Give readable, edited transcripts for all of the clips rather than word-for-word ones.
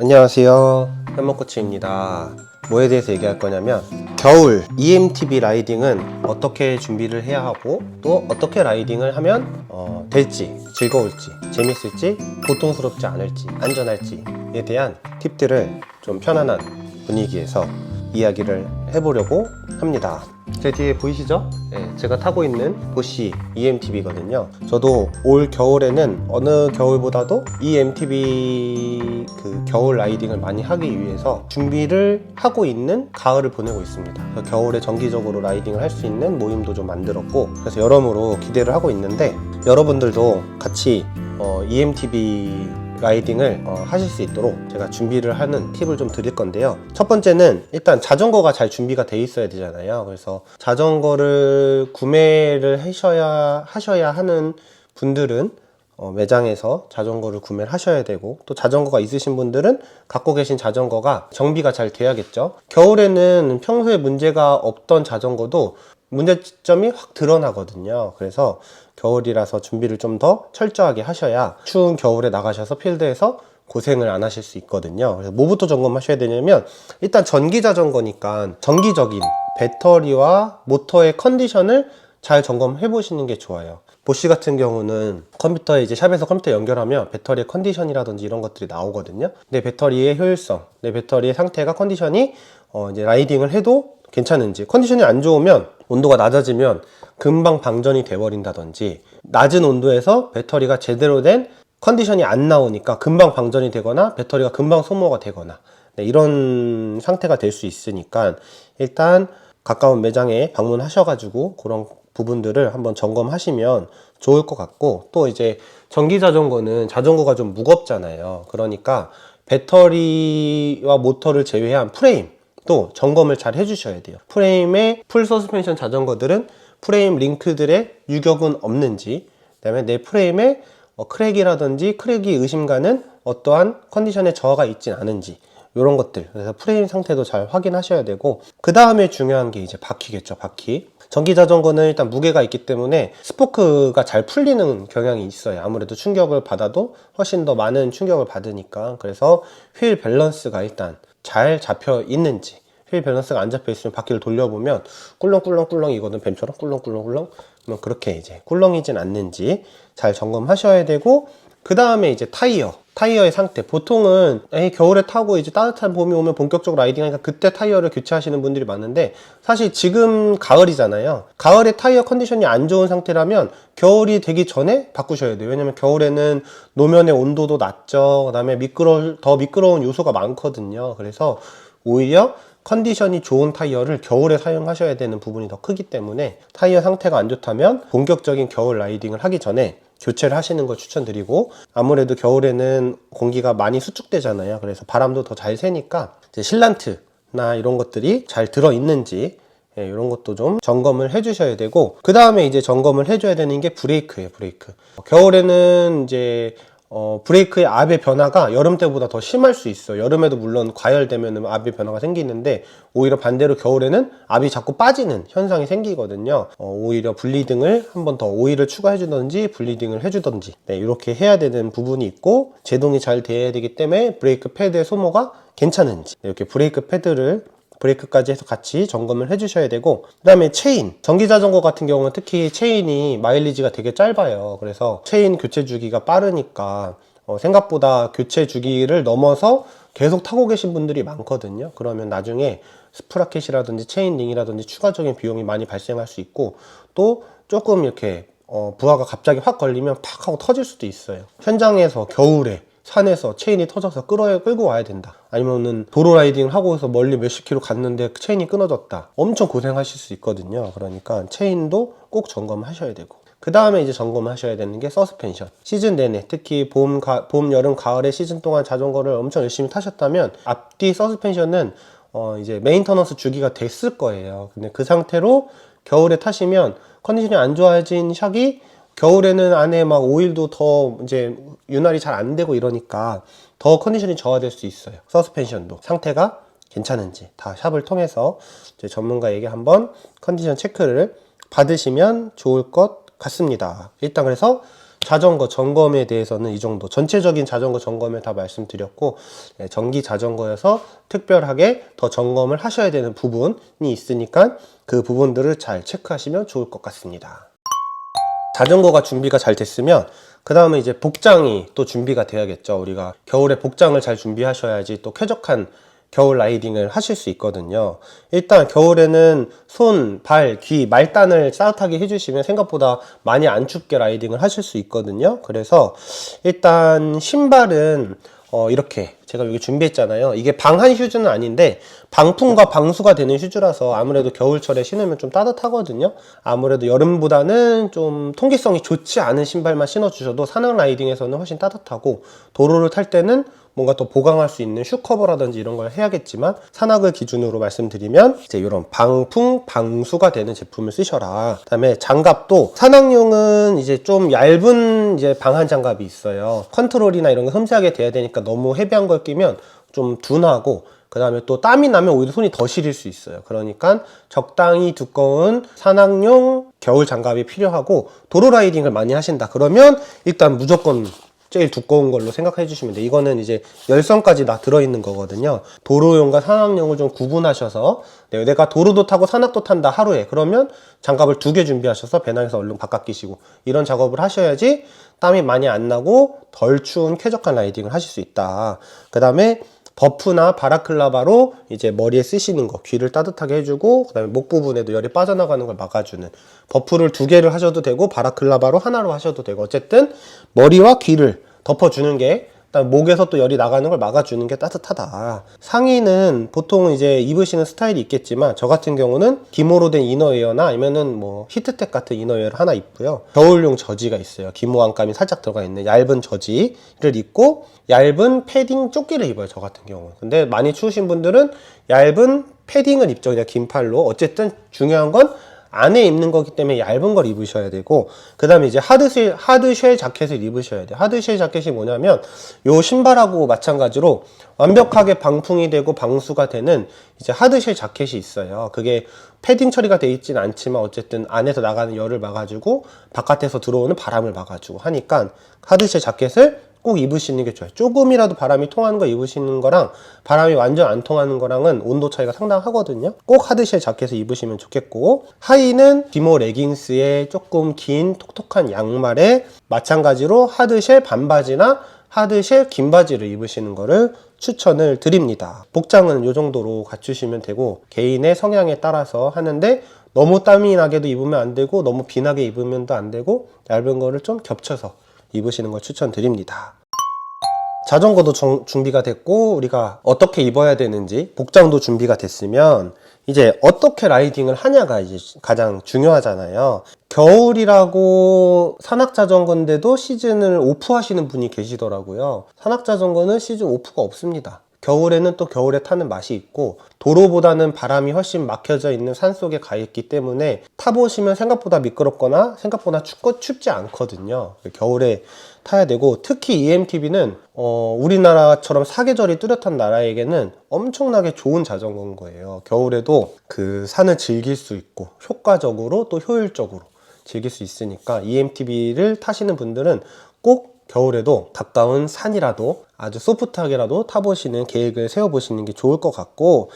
안녕하세요, 현목코치입니다. 뭐에 대해서 얘기할 거냐면 겨울 EMTB 라이딩은 어떻게 준비를 해야 하고 또 어떻게 라이딩을 하면 될지, 즐거울지, 재밌을지, 고통스럽지 않을지, 안전할지에 대한 팁들을 좀 편안한 분위기에서 이야기를 해보려고 합니다. 제 뒤에 보이시죠? 네, 제가 타고 있는 보쉬 EMTB거든요. 저도 올 겨울에는 어느 겨울보다도 EMTB 겨울 라이딩을 많이 하기 위해서 준비를 하고 있는 가을을 보내고 있습니다. 그래서 겨울에 정기적으로 라이딩을 할 수 있는 모임도 좀 만들었고, 그래서 여러모로 기대를 하고 있는데, 여러분들도 같이 EMTB 라이딩을 하실 수 있도록 제가 준비를 하는 팁을 좀 드릴 건데요. 첫 번째는 일단 자전거가 잘 준비가 돼 있어야 되잖아요. 그래서 자전거를 구매를 하셔야 하는 분들은 매장에서 자전거를 구매를 하셔야 되고, 또 자전거가 있으신 분들은 갖고 계신 자전거가 정비가 잘 돼야겠죠. 겨울에는 평소에 문제가 없던 자전거도 문제점이 확 드러나거든요. 그래서 겨울이라서 준비를 좀 더 철저하게 하셔야 추운 겨울에 나가셔서 필드에서 고생을 안 하실 수 있거든요. 그래서 뭐부터 점검하셔야 되냐면, 일단 전기 자전거니까 정기적인 배터리와 모터의 컨디션을 잘 점검해 보시는 게 좋아요. 보쉬 같은 경우는 컴퓨터에 이제 샵에서 컴퓨터 연결하면 배터리의 컨디션이라든지 이런 것들이 나오거든요. 내 배터리의 효율성, 내 배터리의 상태가 컨디션이 이제 라이딩을 해도 괜찮은지, 컨디션이 안 좋으면 온도가 낮아지면 금방 방전이 돼버린다든지, 낮은 온도에서 배터리가 제대로 된 컨디션이 안 나오니까 금방 방전이 되거나 배터리가 금방 소모가 되거나, 이런 상태가 될 수 있으니까 일단 가까운 매장에 방문하셔가지고 그런 부분들을 한번 점검하시면 좋을 것 같고, 또 이제 전기 자전거는 자전거가 좀 무겁잖아요. 그러니까 배터리와 모터를 제외한 프레임 또 점검을 잘 해주셔야 돼요. 프레임의 풀 서스펜션 자전거들은 프레임 링크들의 유격은 없는지, 그 다음에 내 프레임에 크랙이라든지 크랙이 의심가는 어떠한 컨디션의 저하가 있진 않은지, 이런 것들, 그래서 프레임 상태도 잘 확인하셔야 되고, 그 다음에 중요한 게 이제 바퀴겠죠. 바퀴. 전기 자전거는 일단 무게가 있기 때문에 스포크가 잘 풀리는 경향이 있어요. 아무래도 충격을 받아도 훨씬 더 많은 충격을 받으니까. 그래서 휠 밸런스가 일단 잘 잡혀 있는지, 휠 밸런스가 안 잡혀 있으면 바퀴를 돌려보면 꿀렁꿀렁꿀렁이거든. 뱀처럼 꿀렁꿀렁꿀렁. 그렇게 이제 꿀렁이진 않는지 잘 점검하셔야 되고, 그 다음에 이제 타이어의 상태. 보통은 겨울에 타고 이제 따뜻한 봄이 오면 본격적으로 라이딩하니까 그때 타이어를 교체하시는 분들이 많은데, 사실 지금 가을이잖아요. 가을에 타이어 컨디션이 안 좋은 상태라면 겨울이 되기 전에 바꾸셔야 돼요. 왜냐면 겨울에는 노면의 온도도 낮죠. 그 다음에 더 미끄러운 요소가 많거든요. 그래서 오히려 컨디션이 좋은 타이어를 겨울에 사용하셔야 되는 부분이 더 크기 때문에, 타이어 상태가 안 좋다면 본격적인 겨울 라이딩을 하기 전에 교체를 하시는 걸 추천드리고, 아무래도 겨울에는 공기가 많이 수축되잖아요. 그래서 바람도 더 잘 새니까 이제 실란트나 이런 것들이 잘 들어있는지, 이런 것도 좀 점검을 해주셔야 되고, 그 다음에 이제 점검을 해줘야 되는 게 브레이크예요. 브레이크. 겨울에는 이제 브레이크의 압의 변화가 여름 때보다 더 심할 수 있어요. 여름에도 물론 과열되면 압의 변화가 생기는데, 오히려 반대로 겨울에는 압이 자꾸 빠지는 현상이 생기거든요. 오히려 분리등을 한 번 더 오일을 추가해 주든지 분리등을 해주든지, 이렇게 해야 되는 부분이 있고, 제동이 잘 돼야 되기 때문에 브레이크 패드의 소모가 괜찮은지, 이렇게 브레이크까지 해서 같이 점검을 해주셔야 되고, 그 다음에 체인. 전기자전거 같은 경우는 특히 체인이 마일리지가 되게 짧아요. 그래서 체인 교체 주기가 빠르니까 생각보다 교체 주기를 넘어서 계속 타고 계신 분들이 많거든요. 그러면 나중에 스프라켓이라든지 체인 링이라든지 추가적인 비용이 많이 발생할 수 있고, 또 조금 이렇게 부하가 갑자기 확 걸리면 팍 하고 터질 수도 있어요. 현장에서 겨울에 산에서 체인이 터져서 끌고 와야 된다, 아니면은 도로 라이딩을 하고서 멀리 몇십 킬로 갔는데 체인이 끊어졌다, 엄청 고생하실 수 있거든요. 그러니까 체인도 꼭 점검하셔야 되고, 그 다음에 이제 점검하셔야 되는 게 서스펜션. 시즌 내내, 특히 봄, 여름, 가을의 시즌 동안 자전거를 엄청 열심히 타셨다면 앞뒤 서스펜션은 이제 메인터넌스 주기가 됐을 거예요. 근데 그 상태로 겨울에 타시면 컨디션이 안 좋아진 샥이 겨울에는 안에 막 오일도 더 이제 윤활이 잘 안 되고 이러니까 더 컨디션이 저하될 수 있어요. 서스펜션도 상태가 괜찮은지 다 샵을 통해서 이제 전문가에게 한번 컨디션 체크를 받으시면 좋을 것 같습니다. 일단 그래서 자전거 점검에 대해서는 이 정도, 전체적인 자전거 점검을 다 말씀드렸고, 전기 자전거여서 특별하게 더 점검을 하셔야 되는 부분이 있으니까 그 부분들을 잘 체크하시면 좋을 것 같습니다. 자전거가 준비가 잘 됐으면 그 다음에 이제 복장이 또 준비가 돼야겠죠. 우리가 겨울에 복장을 잘 준비하셔야지 또 쾌적한 겨울 라이딩을 하실 수 있거든요. 일단 겨울에는 손, 발, 귀, 말단을 따뜻하게 해주시면 생각보다 많이 안 춥게 라이딩을 하실 수 있거든요. 그래서 일단 신발은 이렇게 제가 여기 준비했잖아요. 이게 방한 슈즈는 아닌데 방풍과 방수가 되는 슈즈라서 아무래도 겨울철에 신으면 좀 따뜻하거든요. 아무래도 여름보다는 좀 통기성이 좋지 않은 신발만 신어주셔도 산악 라이딩에서는 훨씬 따뜻하고, 도로를 탈 때는 뭔가 또 보강할 수 있는 슈커버라든지 이런 걸 해야겠지만, 산악을 기준으로 말씀드리면 이제 이런 방풍, 방수가 되는 제품을 쓰셔라. 그다음에 장갑도 산악용은 이제 좀 얇은 이제 방한 장갑이 있어요. 컨트롤이나 이런 거 섬세하게 돼야 되니까 너무 헤비한 걸 끼면 좀 둔하고, 그 다음에 또 땀이 나면 오히려 손이 더 시릴 수 있어요. 그러니까 적당히 두꺼운 산악용 겨울 장갑이 필요하고, 도로 라이딩을 많이 하신다 그러면 일단 무조건 제일 두꺼운 걸로 생각해 주시면 돼요. 이거는 이제 열선까지 다 들어있는 거거든요. 도로용과 산악용을 좀 구분하셔서, 내가 도로도 타고 산악도 탄다 하루에, 그러면 장갑을 2개 준비하셔서 배낭에서 얼른 바깥 끼시고 이런 작업을 하셔야지 땀이 많이 안 나고 덜 추운 쾌적한 라이딩을 하실 수 있다. 그 다음에 버프나 바라클라바로 이제 머리에 쓰시는 거, 귀를 따뜻하게 해주고, 그 다음에 목 부분에도 열이 빠져나가는 걸 막아주는 버프를 2개를 하셔도 되고, 바라클라바로 하나로 하셔도 되고, 어쨌든 머리와 귀를 덮어주는 게, 목에서 또 열이 나가는 걸 막아주는 게 따뜻하다. 상의는 보통 이제 입으시는 스타일이 있겠지만, 저 같은 경우는 기모로 된 이너웨어나 아니면은 뭐 히트텍 같은 이너웨어를 하나 입고요. 겨울용 저지가 있어요. 기모 안감이 살짝 들어가 있는 얇은 저지를 입고 얇은 패딩 조끼를 입어요, 저 같은 경우는. 근데 많이 추우신 분들은 얇은 패딩을 입죠, 그냥 긴 팔로. 어쨌든 중요한 건 안에 입는 거기 때문에 얇은 걸 입으셔야 되고, 그 다음에 이제 하드쉘 자켓을 입으셔야 돼요. 하드쉘 자켓이 뭐냐면 요 신발하고 마찬가지로 완벽하게 방풍이 되고 방수가 되는 이제 하드쉘 자켓이 있어요. 그게 패딩 처리가 되어 있진 않지만 어쨌든 안에서 나가는 열을 막아주고 바깥에서 들어오는 바람을 막아주고 하니까 하드쉘 자켓을 꼭 입으시는 게 좋아요. 조금이라도 바람이 통하는 거 입으시는 거랑 바람이 완전 안 통하는 거랑은 온도 차이가 상당하거든요. 꼭 하드쉘 자켓을 입으시면 좋겠고, 하의는 기모 레깅스에 조금 긴 톡톡한 양말에 마찬가지로 하드쉘 반바지나 하드쉘 긴 바지를 입으시는 거를 추천을 드립니다. 복장은 이 정도로 갖추시면 되고, 개인의 성향에 따라서 하는데 너무 땀이 나게도 입으면 안 되고 너무 비나게 입으면 안 되고, 얇은 거를 좀 겹쳐서 입으시는 걸 추천드립니다. 자전거도 준비가 됐고, 우리가 어떻게 입어야 되는지, 복장도 준비가 됐으면 이제 어떻게 라이딩을 하냐가 이제 가장 중요하잖아요. 겨울이라고 산악자전거인데도 시즌을 오프하시는 분이 계시더라고요. 산악자전거는 시즌 오프가 없습니다. 겨울에는 또 겨울에 타는 맛이 있고, 도로보다는 바람이 훨씬 막혀져 있는 산속에 가 있기 때문에 타보시면 생각보다 미끄럽거나 생각보다 춥지 않거든요. 겨울에 타야 되고, 특히 EMTB는 우리나라처럼 사계절이 뚜렷한 나라에게는 엄청나게 좋은 자전거인 거예요. 겨울에도 그 산을 즐길 수 있고 효과적으로 또 효율적으로 즐길 수 있으니까 EMTB를 타시는 분들은 꼭 겨울에도 가까운 산이라도 아주 소프트하게라도 타보시는 계획을 세워보시는 게 좋을 것 같고,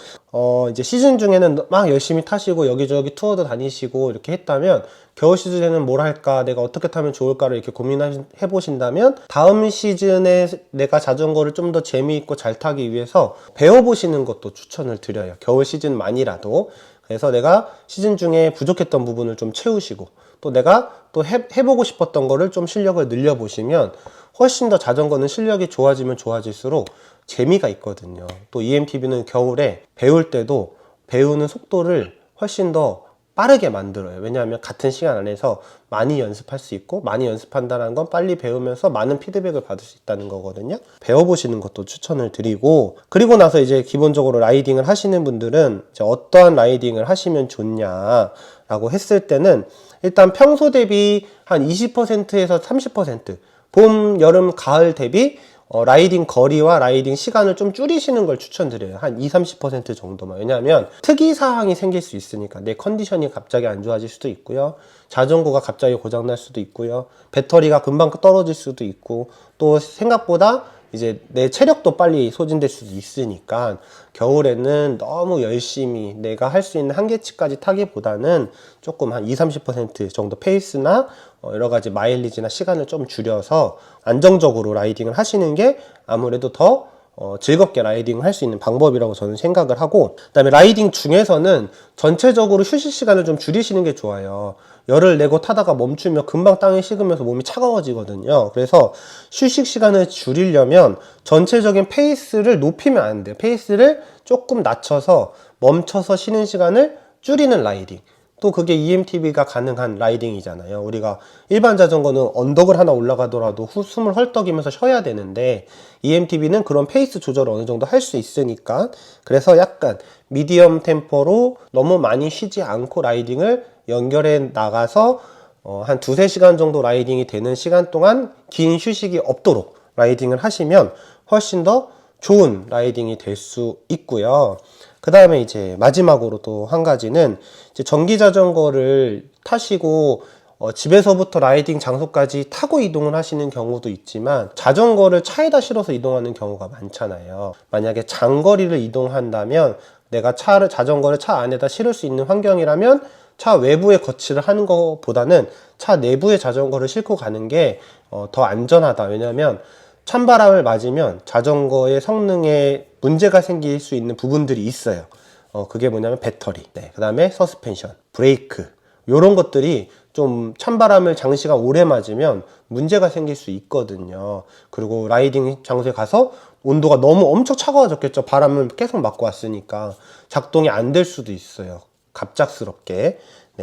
이제 시즌 중에는 막 열심히 타시고 여기저기 투어도 다니시고 이렇게 했다면, 겨울 시즌에는 뭘 할까, 내가 어떻게 타면 좋을까를 이렇게 고민해 보신다면, 다음 시즌에 내가 자전거를 좀 더 재미있고 잘 타기 위해서 배워보시는 것도 추천을 드려요. 겨울 시즌만이라도. 그래서 내가 시즌 중에 부족했던 부분을 좀 채우시고, 또 내가 또 해보고 싶었던 거를 좀 실력을 늘려보시면 훨씬 더 자전거는 실력이 좋아지면 좋아질수록 재미가 있거든요. 또 EMTB는 겨울에 배울 때도 배우는 속도를 훨씬 더 빠르게 만들어요. 왜냐하면 같은 시간 안에서 많이 연습할 수 있고, 많이 연습한다는 건 빨리 배우면서 많은 피드백을 받을 수 있다는 거거든요. 배워보시는 것도 추천을 드리고, 그리고 나서 이제 기본적으로 라이딩을 하시는 분들은 이제 어떠한 라이딩을 하시면 좋냐라고 했을 때는, 일단 평소 대비 한 20%에서 30%, 봄, 여름, 가을 대비 라이딩 거리와 라이딩 시간을 좀 줄이시는 걸 추천드려요. 한 20-30% 정도만. 왜냐하면 특이사항이 생길 수 있으니까. 내 컨디션이 갑자기 안 좋아질 수도 있고요. 자전거가 갑자기 고장날 수도 있고요. 배터리가 금방 떨어질 수도 있고, 또 생각보다 이제 내 체력도 빨리 소진될 수도 있으니까 겨울에는 너무 열심히 내가 할 수 있는 한계치까지 타기보다는 조금 한 20-30% 정도 페이스나 여러 가지 마일리지나 시간을 좀 줄여서 안정적으로 라이딩을 하시는 게 아무래도 더 즐겁게 라이딩을 할 수 있는 방법이라고 저는 생각을 하고, 그 다음에 라이딩 중에서는 전체적으로 휴식 시간을 좀 줄이시는 게 좋아요. 열을 내고 타다가 멈추면 금방 땀이 식으면서 몸이 차가워지거든요. 그래서 휴식 시간을 줄이려면 전체적인 페이스를 높이면 안 돼요. 페이스를 조금 낮춰서 멈춰서 쉬는 시간을 줄이는 라이딩. 또 그게 EMTB가 가능한 라이딩이잖아요. 우리가 일반 자전거는 언덕을 하나 올라가더라도 숨을 헐떡이면서 쉬어야 되는데 EMTB는 그런 페이스 조절을 어느 정도 할 수 있으니까, 그래서 약간 미디엄 템포로 너무 많이 쉬지 않고 라이딩을 연결해 나가서 한 2-3시간 정도 라이딩이 되는 시간 동안 긴 휴식이 없도록 라이딩을 하시면 훨씬 더 좋은 라이딩이 될 수 있고요. 그 다음에 이제 마지막으로 또 한 가지는, 이제 전기 자전거를 타시고 집에서부터 라이딩 장소까지 타고 이동을 하시는 경우도 있지만 자전거를 차에다 실어서 이동하는 경우가 많잖아요. 만약에 장거리를 이동한다면 내가 자전거를 차 안에다 실을 수 있는 환경이라면 차 외부에 거치를 하는 것보다는 차 내부에 자전거를 싣고 가는 게 더 안전하다. 왜냐하면 찬바람을 맞으면 자전거의 성능에 문제가 생길 수 있는 부분들이 있어요. 그게 뭐냐면 배터리, 그 다음에 서스펜션, 브레이크, 요런 것들이 좀 찬바람을 장시간 오래 맞으면 문제가 생길 수 있거든요. 그리고 라이딩 장소에 가서 온도가 너무 엄청 차가워졌겠죠. 바람을 계속 맞고 왔으니까 작동이 안 될 수도 있어요. 갑작스럽게.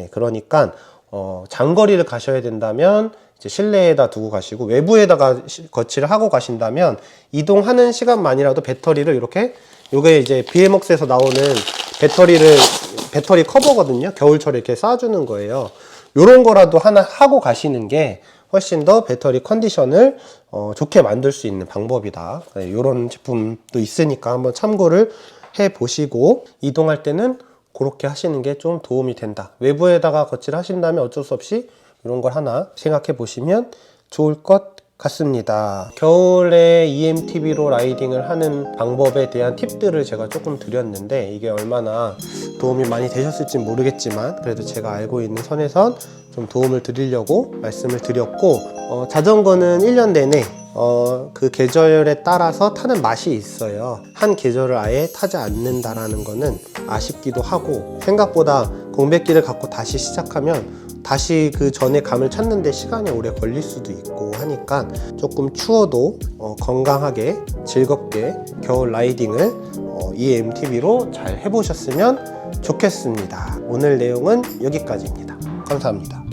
그러니까 장거리를 가셔야 된다면 이제 실내에다 두고 가시고, 외부에다가 거치를 하고 가신다면 이동하는 시간만이라도 배터리를 이렇게, 요게 이제 BMX에서 나오는 배터리 커버거든요. 겨울철에 이렇게 쏴주는 거예요. 요런 거라도 하나 하고 가시는 게 훨씬 더 배터리 컨디션을 좋게 만들 수 있는 방법이다. 요런 제품도 있으니까 한번 참고를 해 보시고, 이동할 때는 그렇게 하시는 게 좀 도움이 된다. 외부에다가 거치를 하신다면 어쩔 수 없이 이런 걸 하나 생각해 보시면 좋을 것 같습니다. 겨울에 EMTB로 라이딩을 하는 방법에 대한 팁들을 제가 조금 드렸는데 이게 얼마나 도움이 많이 되셨을지 모르겠지만 그래도 제가 알고 있는 선에선 좀 도움을 드리려고 말씀을 드렸고, 자전거는 1년 내내 그 계절에 따라서 타는 맛이 있어요. 한 계절을 아예 타지 않는다라는 거는 아쉽기도 하고, 생각보다 공백기를 갖고 다시 시작하면 다시 그 전에 감을 찾는데 시간이 오래 걸릴 수도 있고 하니까 조금 추워도 건강하게 즐겁게 겨울 라이딩을 EMTB로 잘 해보셨으면 좋겠습니다. 오늘 내용은 여기까지입니다. 감사합니다.